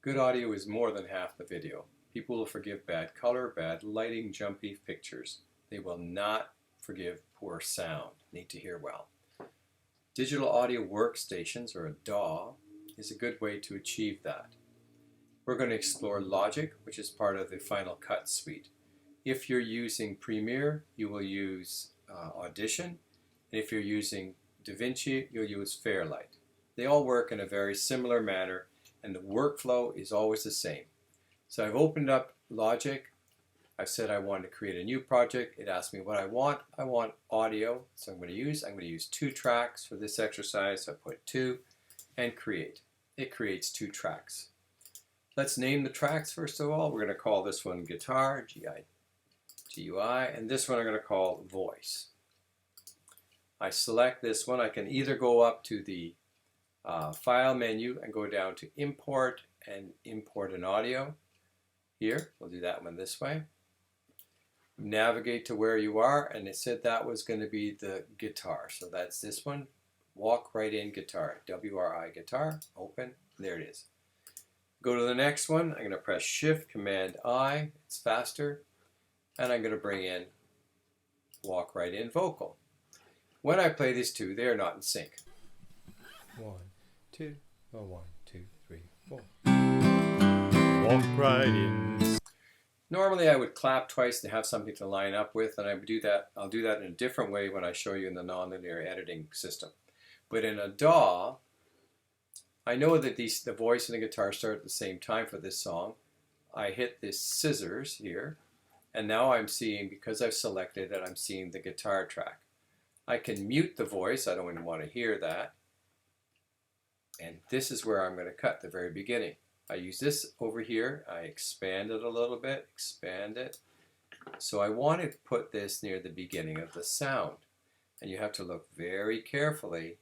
Good audio is more than half the video. People will forgive bad color, bad lighting, jumpy pictures. They will not forgive poor sound. Need to hear well. Digital audio workstations, or a DAW, is a good way to achieve that. We're going to explore Logic, which is part of the Final Cut suite. If you're using Premiere, you will use Audition. And if you're using DaVinci, you'll use Fairlight. They all work in a very similar manner, and the workflow is always the same. So I've opened up Logic. I've said I want to create a new project. It asked me what I want. I want audio, so I'm going to use 2 tracks for this exercise. So I put 2 and create. It creates 2 tracks. Let's name the tracks first of all. We're going to call this one Guitar, G-I-T-U-I, and this one I'm going to call Voice. I select this one. I can either go up to the File menu and go down to Import and import an audio. Here, we'll do that one this way. Navigate to where you are, and it said that was going to be the guitar. So that's this one. Walk right in Guitar, W-R-I Guitar, open, there it is. Go to the next one. I'm going to press Shift, Command I, it's faster, and I'm going to bring in Walk Right In Vocal. When I play these 2, they are not in sync. 1, 2, 1, 2, 3, 4. Walk right in. Normally I would clap twice to have something to line up with, and I'll do that in a different way when I show you in the nonlinear editing system. But in a DAW, I know that the voice and the guitar start at the same time for this song. I hit this scissors here, and now I'm seeing, because I've selected it, I'm seeing the guitar track. I can mute the voice, I don't even want to hear that. And this is where I'm going to cut the very beginning. I use this over here, I expand it a little bit, expand it. So I want to put this near the beginning of the sound. And you have to look very carefully,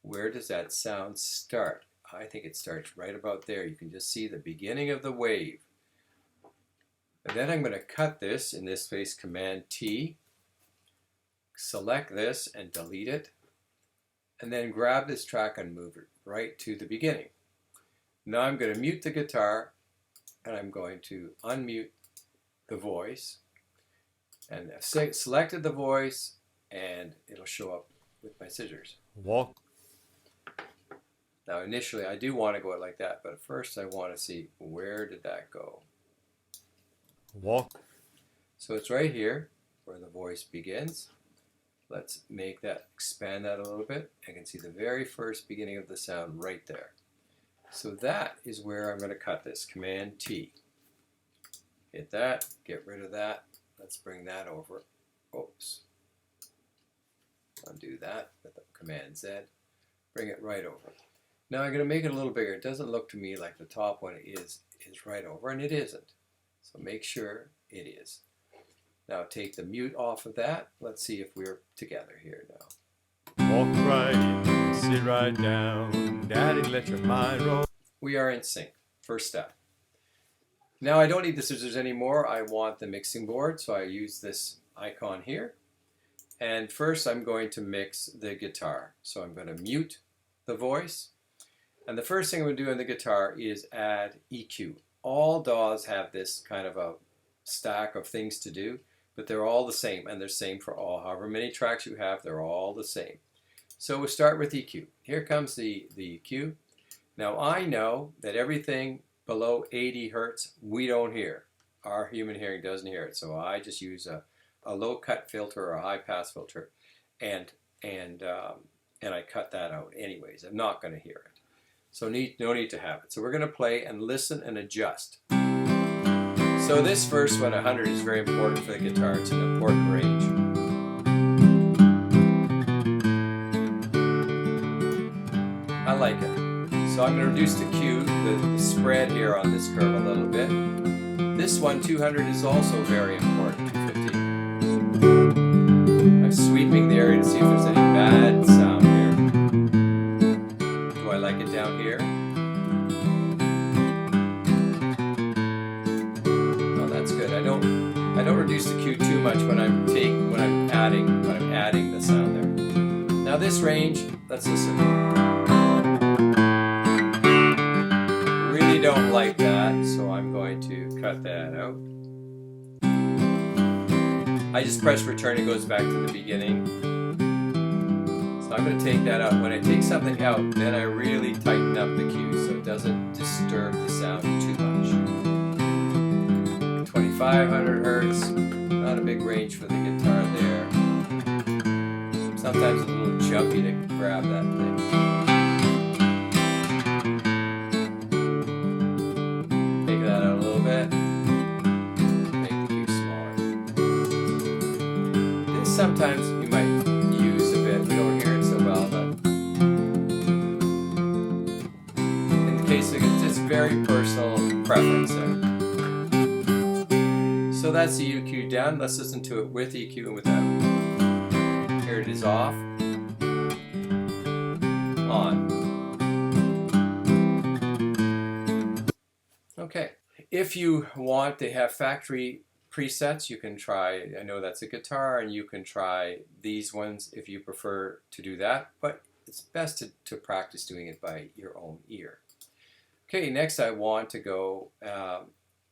where does that sound start? I think it starts right about there. You can just see the beginning of the wave. And then I'm going to cut this, in this case Command T, select this and delete it, and then grab this track and move it right to the beginning. Now I'm going to mute the guitar, and I'm going to unmute the voice, and I've selected the voice, and it'll show up with my scissors. Walk. Now initially I do want to go like that, but first I want to see, where did that go? Walk. So it's right here where the voice begins. Let's make that, expand that a little bit. I can see the very first beginning of the sound right there. So that is where I'm going to cut this. Command T. Hit that, get rid of that. Let's bring that over. Oops. Undo that with the Command Z. Bring it right over. Now I'm going to make it a little bigger. It doesn't look to me like the top one is right over, and it isn't. So make sure it is. Now take the mute off of that. Let's see if we're together here now. Walk right in, sit right down. Daddy, let your mind roll. We are in sync. First step. Now I don't need the scissors anymore. I want the mixing board, so I use this icon here. And first I'm going to mix the guitar. So I'm going to mute the voice. And the first thing I'm going to do on the guitar is add EQ. All DAWs have this kind of a stack of things to do, but they're all the same, and they're same for all. However many tracks you have, they're all the same. So we'll start with EQ. Here comes the EQ. Now I know that everything below 80 Hertz we don't hear. Our human hearing doesn't hear it, so I just use a low cut filter or a high pass filter, and I cut that out anyways. I'm not going to hear it. So no need to have it. So we're going to play and listen and adjust. So this first one, 100, is very important for the guitar. It's an important range. I like it. So I'm going to reduce the Q, the spread here on this curve a little bit. This one, 200, is also very important, 250. I'm sweeping the area to see if there's any bad sound here. Do I like it down here? I don't reduce the Q too much when I'm adding the sound there. Now this range, let's listen. Really really don't like that, so I'm going to cut that out. I just press return, it goes back to the beginning. So I'm going to take that out. When I take something out, then I really tighten up the cue so it doesn't disturb the sound too much. 2500 hertz, not a big range for the guitar there. Sometimes a little jumpy to grab that thing. Take that out a little bit. Make the cue smaller. This sometimes you might use a bit. We don't hear it so well, but in the case of it's just very personal preference there. So that's the EQ down. Let's listen to it with EQ and without. Here it is off. On. Okay. If you want to have factory presets, you can try, I know that's a guitar, and you can try these ones if you prefer to do that, but it's best to practice doing it by your own ear. Okay, next I want to go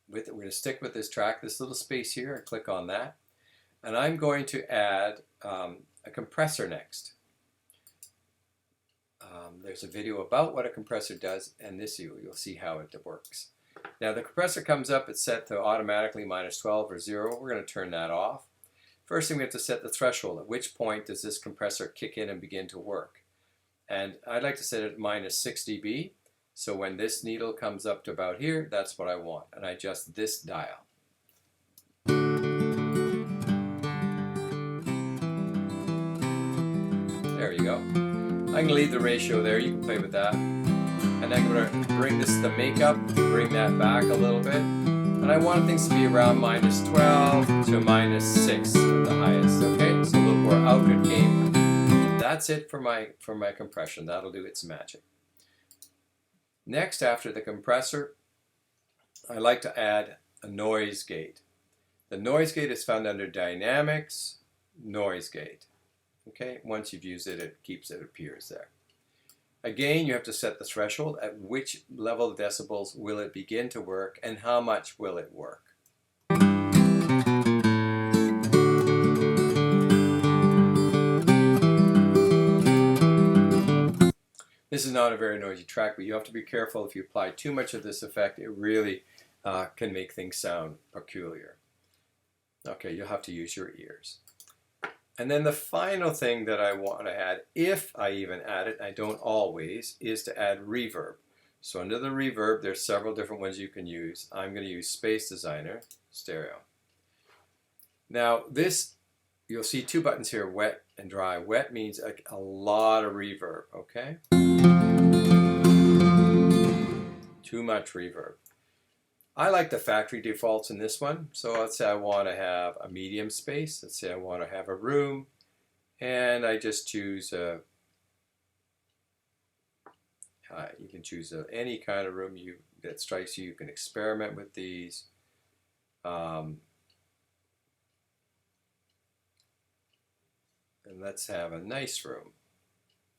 we're going to stick with this track, this little space here, and click on that. And I'm going to add a compressor next. There's a video about what a compressor does, and this you'll see how it works. Now the compressor comes up, it's set to automatically -12 or 0. We're going to turn that off. First thing we have to set the threshold. At which point does this compressor kick in and begin to work? And I'd like to set it at -6 dB. So when this needle comes up to about here, that's what I want. And I adjust this dial. There you go. I can leave the ratio there, you can play with that. And I'm going to bring this to makeup, bring that back a little bit. And I want things to be around -12 to -6 at the highest, okay? So a little more output gain. That's it for my compression. That'll do its magic. Next, after the compressor, I like to add a noise gate. The noise gate is found under Dynamics, Noise Gate. Okay, once you've used it, it appears there. Again, you have to set the threshold. At which level of decibels will it begin to work, and how much will it work? This is not a very noisy track, but you have to be careful. If you apply too much of this effect, it really can make things sound peculiar. Okay, you'll have to use your ears. And then the final thing that I want to add, if I even add it, I don't always, is to add reverb. So under the reverb, there's several different ones you can use. I'm going to use Space Designer Stereo. Now this, you'll see two buttons here, wet and dry. Wet means a lot of reverb, okay? Too much reverb. I like the factory defaults in this one. So let's say I want to have a medium space. Let's say I want to have a room. And I just choose you can choose any kind of room that strikes you. You can experiment with these. And let's have a nice room.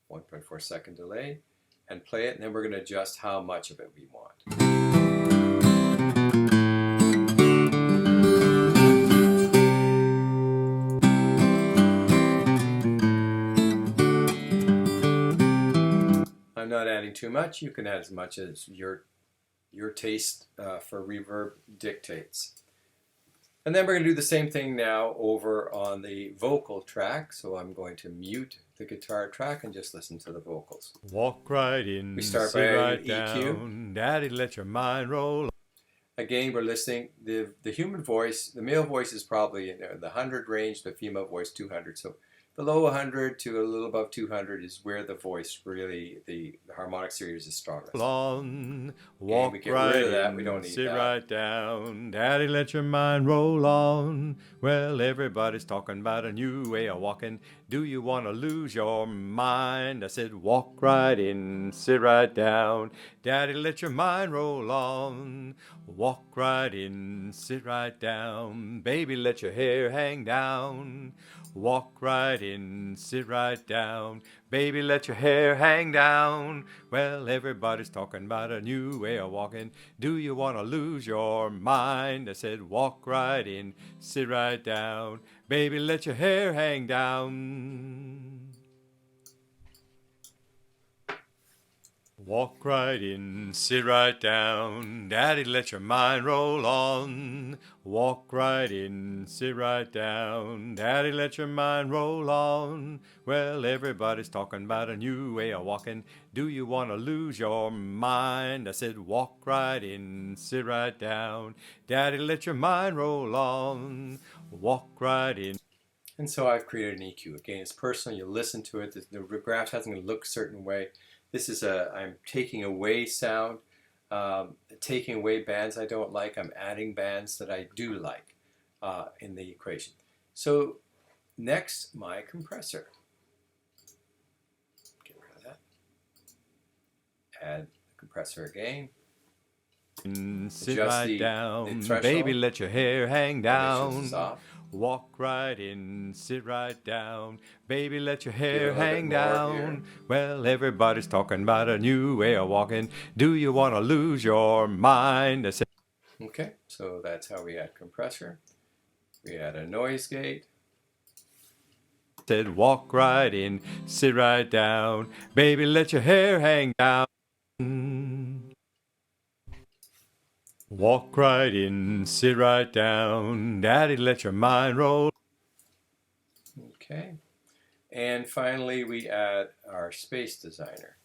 1.4 second delay. And play it. And then we're going to adjust how much of it we want. I'm not adding too much. You can add as much as your taste for reverb dictates. And then we're going to do the same thing now over on the vocal track. So I'm going to mute the guitar track and just listen to the vocals. Walk right in, We start sit by right EQ. down, Daddy, let your mind roll. Again, we're listening. The human voice, the male voice is probably in the 100 range, the female voice 200. So below 100 to a little above 200 is where the voice really, the harmonic series is strongest. On, walk we get right rid of that. in, We don't need sit that. right down, Daddy, let your mind roll on. Well, everybody's talking about a new way of walking. Do you want to lose your mind? I said, walk right in, sit right down. Daddy, let your mind roll on. Walk right in, sit right down. Baby, let your hair hang down. Walk right in, sit right down. Baby, let your hair hang down. Well, everybody's talking about a new way of walking. Do you want to lose your mind? I said, walk right in, sit right down. Baby, let your hair hang down. Walk right in, sit right down. Daddy, let your mind roll on. Walk right in, sit right down. Daddy, let your mind roll on. Well, everybody's talking about a new way of walking. Do you want to lose your mind? I said, walk right in, sit right down. Daddy, let your mind roll on. Walk right in. And so I've created an EQ. Again, it's personal. You listen to it. The graph hasn't going to look a certain way. This is I'm taking away sound, taking away bands I don't like. I'm adding bands that I do like in the equation. So next, my compressor. Get rid of that. Add the compressor again. Sit Adjust right the down, threshold. baby, let your hair hang down. Emissions is off. Walk right in, sit right down, baby, let your hair Give it a little hang bit more down. here. Well, everybody's talking about a new way of walking. Do you want to lose your mind? I said, Okay, so that's how we add compressor. We add a noise gate. walk right in, sit right down, baby, let your hair hang down. Walk right in, sit right down, daddy, let your mind roll. Okay, and finally we add our space designer.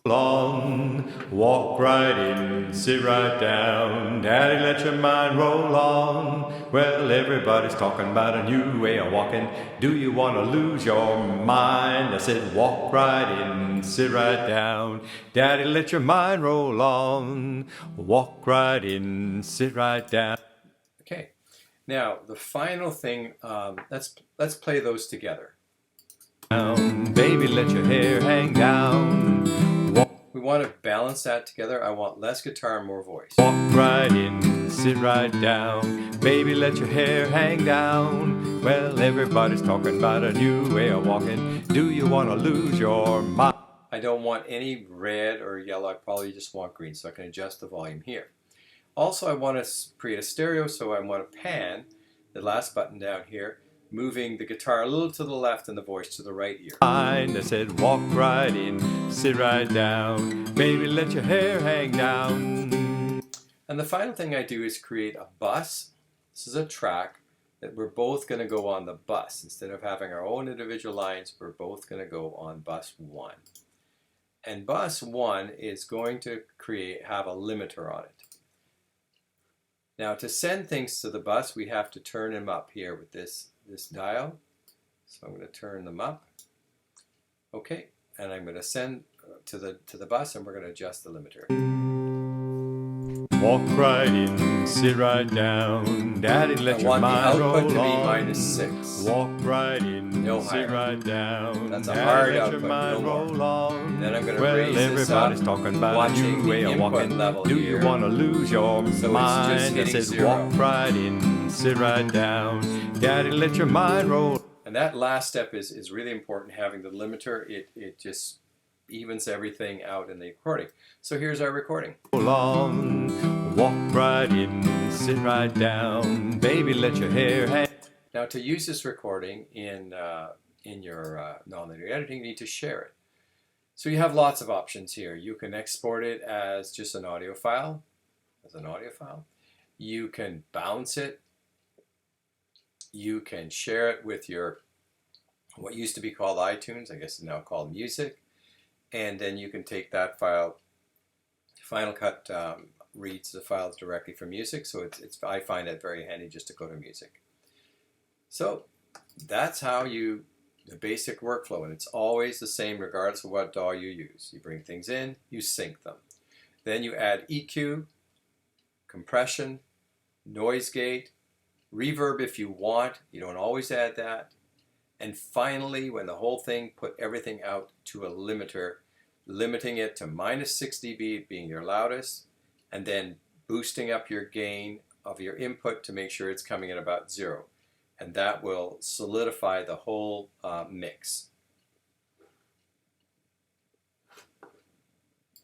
On, walk right in, sit right down, daddy, let your mind roll on. Well, everybody's talking about a new way of walking. Do you want to lose your mind? I said, walk right in, sit right down, daddy, let your mind roll on. Walk right in, sit right down. Okay, now the final thing, let's play those together. Baby, let your hair hang down. We want to balance that together. I want less guitar and more voice. Walk right in, sit right down, baby, let your hair hang down. Well, everybody's talking about a new way of walking. Do you want to lose your mind? I don't want any red or yellow. I probably just want green, so I can adjust the volume here. Also, I want to create a stereo, so I want to pan the last button down here, moving the guitar a little to the left and the voice to the right ear. I said, walk right in, sit right down, baby, let your hair hang down. And the final thing I do is create a bus. This is a track that we're both going to go on the bus. Instead of having our own individual lines, we're both going to go on bus 1. And bus 1 is going to have a limiter on it. Now to send things to the bus, we have to turn them up here with this dial. So I'm going to turn them up. Okay, and I'm going to send to the bus, and we're going to adjust the limiter. Walk right in, sit right down, daddy, let your mind roll on. I want the output to be -6. Walk right in, no sit higher. right down. That's a hard output, no more. On. Then I'm going to well, raise this up, everybody's talking about watching a new way the of input walking. level Do here. you want to lose your So mind? it's just hitting I said, 0. walk right in, sit right down, daddy, let your mind roll. And that last step is really important, having the limiter. It just evens everything out in the recording. So here's our recording. On, walk right in, sit right down, baby, let your hair hang. Now to use this recording in your nonlinear editing, you need to share it. So you have lots of options here. You can export it as just an audio file, You can bounce it. You can share it with your, what used to be called iTunes, I guess is now called Music. And then you can take that file. Final Cut reads the files directly from Music, so I find it very handy just to go to Music. So that's how the basic workflow, and it's always the same regardless of what DAW you use. You bring things in, you sync them. Then you add EQ, compression, noise gate, reverb if you want. You don't always add that. And finally, when the whole thing, put everything out to a limiter, limiting it to -6 dB being your loudest, and then boosting up your gain of your input to make sure it's coming at about 0. And that will solidify the whole mix.